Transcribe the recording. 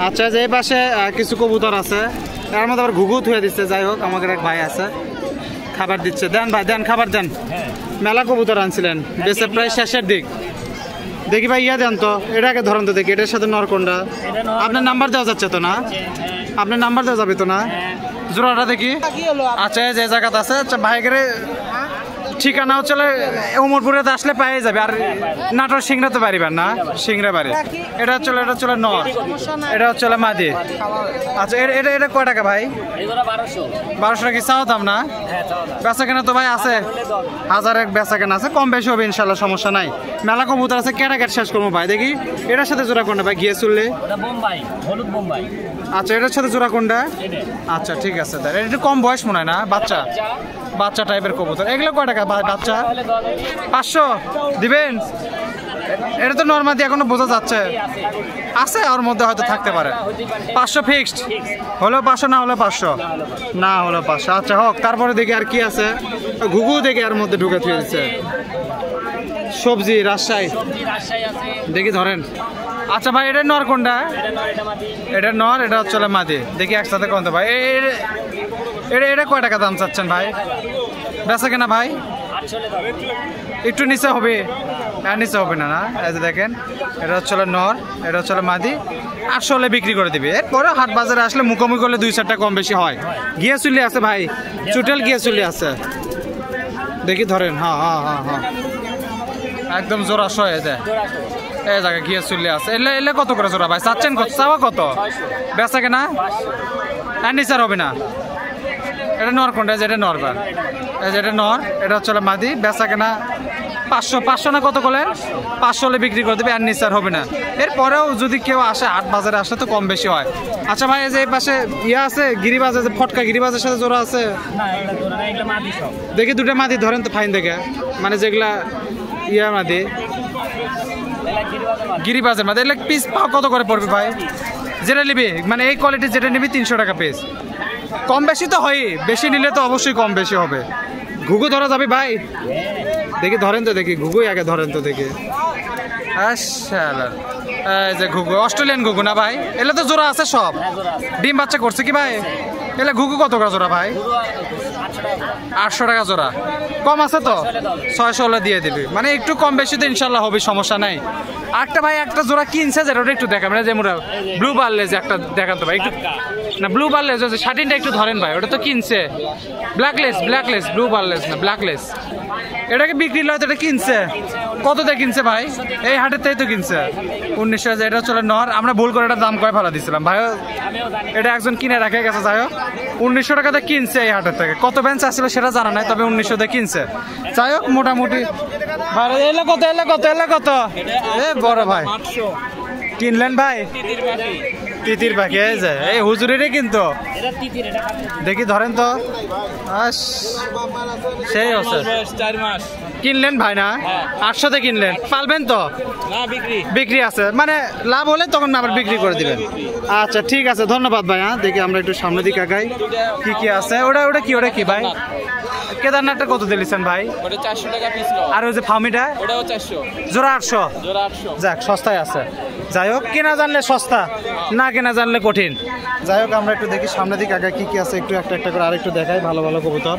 আচ্ছা যে এই পাশে কিছু কবুতর আছে, এর মধ্যে আবার ঘুঘু থুয়ে দিচ্ছে। যাই হোক আমাদের এক ভাই আছে খাবার দিচ্ছে। দেন ভাই দেন, খাবার দেন। মেলা কবুতর আনছিলেন, বেচে প্রায় শেষের দিক। দেখি ভাই ইয়া দেন তো, এটাকে ধরেন তো দেখি, এটার সাথে নরকোনটা। আপনার নাম্বার দেওয়া যাচ্ছে তো না? আপনার নাম্বার দেওয়া যাবে তো না? জোড়াটা দেখি। আচ্ছা যে জায়গাতে আছে, আচ্ছা ভাইকে ঠিকানা হচ্ছে উমরপুরে আসলে পেয়ে যাবে। আর নাটোর সিংড়াতে পারিবেন না, সিংড়া বাড়ি। এটা হচ্ছে নর, এটা হচ্ছে মাদি। আচ্ছা এটা কয় টাকা ভাই? 1200 টাকা। চাও দাম না? বেচা কেনা তো ভাই আছে, 1000 বেচা কেনা আছে, কম বেশি হবে ইনশাল্লাহ, সমস্যা নাই। মেলা কবুতর আছে, ক্যাটাক্যাট শেষ করবো ভাই। দেখি এটার সাথে জোড়া কোনটা ভাই? গিয়ে চললে আচ্ছা এটার সাথে জোড়া কোনটা? আচ্ছা ঠিক আছে। এটা একটু কম বয়স মনে হয় না, বাচ্চা টাইপের কবুতর। এগুলো কয় টাকা বাচ্চা? 500 দিবেন? এটা তো নরমাদি এখনো বোঝা যাচ্ছে, আছে ওর মধ্যে হয়তো থাকতে পারে। 500 ফিক্সড? হলো 500, না হলো 500? না হলো 500। আচ্ছা হোক। তারপরে দেখি আর কি আছে। ঘুঘু দেখি এর মধ্যে ঢুকে থুয়ে দিচ্ছে। সবজি রাজশাহী দেখি ধরেন। আচ্ছা ভাই এটা নর কোনটা? এটা নর, এটা হচ্ছে মাদি। দেখি একসাথে কোনটা ভাই? এটা কয় টাকা দাম চাচ্ছেন ভাই? বেচা কেনা ভাই একটু নিচে হবে? হ্যাঁ নিচে হবে না? না এই যে দেখেন, এটা হচ্ছে নর, এটা হচ্ছে মাদি। 800 হলে বিক্রি করে দিবে। এরপরে হাট বাজারে আসলে মুখোমুখি হলে 2-4টা কম বেশি হয়। গিয়ে চুলি আছে ভাই, চুটেল গিয়ে চুলি আছে। দেখি ধরেন। হ্যাঁ হ্যাঁ হ্যাঁ হ্যাঁ একদম জোড়া শয়ে দেয় এই জায়গায় গিয়ে চুলি আছে। এলে কত করে জোড়া ভাই চাচ্ছেন? কত চাওয়া? কত বেচা কেনা? হ্যাঁ নিচার হবে না? এটা নর কোনটা? যেটা নর বা যেটা নর, এটা হচ্ছে মাদি। বেচা কেনা 500 না কত করলেন? 500 হলে বিক্রি করে দেবে, আর নিচার হবে না। এরপরেও যদি কেউ আসে হাট বাজারে আসলে তো কম বেশি হয়। আচ্ছা ভাই এই যে এই পাশে ইয়া আছে গিরিবাজ আছে, ফটকা গিরিবাজের সাথে জোড়া আছে? দেখি দুটো মাদি ধরেন তো ফাইন দেখে, মানে যেগুলা ইয়া মাদি গিরিবাজের মাদি। এগুলো পিস কত করে পড়বে ভাই? যেটা নিবি মানে এই কোয়ালিটি যেটা নিবি 300 টাকা পিস। কম বেশি তো হয়, বেশি নিলে তো অবশ্যই কম বেশি হবে। ঘুঘু ধরা যাবে ভাই? দেখি ধরেন তো দেখি, ঘুঘুই আগে ধরেন তো দেখি। এই যে ঘুঘু, অস্ট্রেলিয়ান ঘুঘু না ভাই? এলে তো জোড়া আছে সব, ডিম বাচ্চা করছে কি ভাই? এলে ঘুঘু কত করে জোড়া ভাই? 800 টাকা জোড়া। কম আছে তো? 600 হলে দিয়ে দিবি, মানে একটু কম বেশি তো ইনশাল্লাহ হবে, সমস্যা নাই। আরেকটা ভাই একটা জোড়া কিনছে যেটা, ওটা একটু দেখাবেন। যে মোরা ব্লু বার্লেজ একটা দেখান তো ভাই একটু। না ব্লু বার্লেজ আছে, শার্টিনটা একটু ধরেন ভাই। ওটা তো কিনছে ব্ল্যাকলেস ব্লু বার্লেজ না ব্ল্যাকলেস। এটাকে বিক্রি লয় তো, এটা কিনছে কত দিয়ে কিনছে ভাই? এই হাটের তাই তো কিনছে 1900। এটা চলে নর, আমরা ভুল করে এটা দাম কয় ফেলা দিছিলাম ভাই, এটা একজন কিনে রেখে গেছে। যাই হোক 1900 টাকাতে কিনছে এই হাটের থেকে। কত বেঞ্চ আসছিল সেটা জানা নাই, তবে 1900 দিয়ে কিনছে। যাই হোক মোটামুটি এলে কত এ বড় ভাই কিনলেন ভাই? তিতির পাখি এই যে এই হুজুরেরই কিন্তু। দেখি ধরেন তো, সেই হচ্ছে 4 মাস কিনলেন ভাই না? 800 কিনলেন, পালবেন তো? বিক্রি আছে, মানে লাভ হলে তখন আবার বিক্রি করে দিবেন। আচ্ছা ঠিক আছে, ধন্যবাদ ভাই। হ্যাঁ দেখি আমরা একটু সামনের দিকে আগাই, কি আছে। ওটা কি ভাই? কেদারনাথটা কত দিলেছেন ভাই? 400 টাকা পিস। আর ওই যে ফার্মিটা? ওটাও 400। জোড়া 800? যাক সস্তায় আছে। যাই হোক কেনা জানলে সস্তা, না কেনা জানলে কঠিন। যাই হোক আমরা একটু দেখি সামনের দিকে আগে কি আছে, একটু একটা করে আরেকটু দেখাই ভালো ভালো কবুতর।